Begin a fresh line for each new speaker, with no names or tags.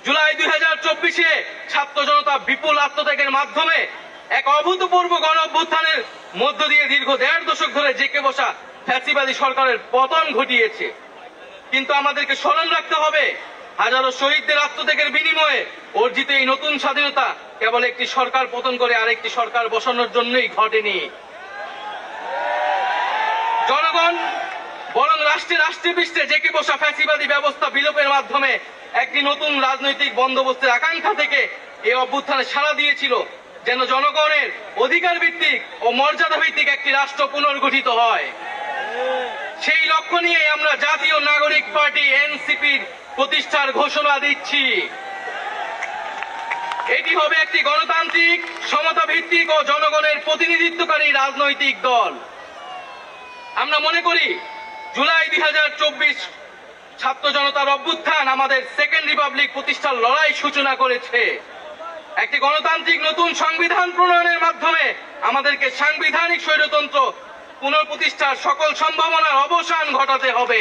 জুলাই 2024-এ ছাত্র জনতা বিপুল আত্মত্যাগের মাধ্যমে এক অভূতপূর্ব গণ অভ্যুত্থানের মধ্য দিয়ে দীর্ঘ 1.5 দশক ধরে জেঁকে বসা ফ্যাসিবাদী সরকারের পতন ঘটিয়েছে। কিন্তু আমাদেরকে স্মরণ রাখতে হবে, হাজারো শহীদদের আত্মত্যাগের বিনিময়ে অর্জিত এই নতুন স্বাধীনতা কেবল একটি সরকার পতন করে আরেকটি সরকার বসানোর জন্যই ঘটেনি। জনগণ বরং রাষ্ট্রে পৃষ্ঠে জেঁকে বসা ফ্যাসিবাদী ব্যবস্থা বিলোপের মাধ্যমে একটি নতুন রাজনৈতিক বন্দোবস্তের আকাঙ্ক্ষা থেকে এই অভ্যুত্থানে সাড়া দিয়েছিল, যেন জনগণের অধিকার ভিত্তিক ও মর্যাদা ভিত্তিক একটি রাষ্ট্র পুনর্গঠিত হয়। সেই লক্ষ্য নিয়ে আমরা জাতীয় নাগরিক পার্টি এনসিপির প্রতিষ্ঠার ঘোষণা দিচ্ছি। এটি হবে একটি গণতান্ত্রিক, সমতা ভিত্তিক ও জনগণের প্রতিনিধিত্বকারী রাজনৈতিক দল। আমরা মনে করি জুলাই 2024 ছাত্র জনতার অভ্যুত্থান আমাদের সেকেন্ড রিপাবলিক প্রতিষ্ঠার লড়াই সূচনা করেছে। একটি গণতান্ত্রিক নতুন সংবিধান প্রণয়নের মাধ্যমে আমাদেরকে সাংবিধানিক স্বৈরতন্ত্র পুনঃপ্রতিষ্ঠার সকল সম্ভাবনার অবসান ঘটাতে হবে।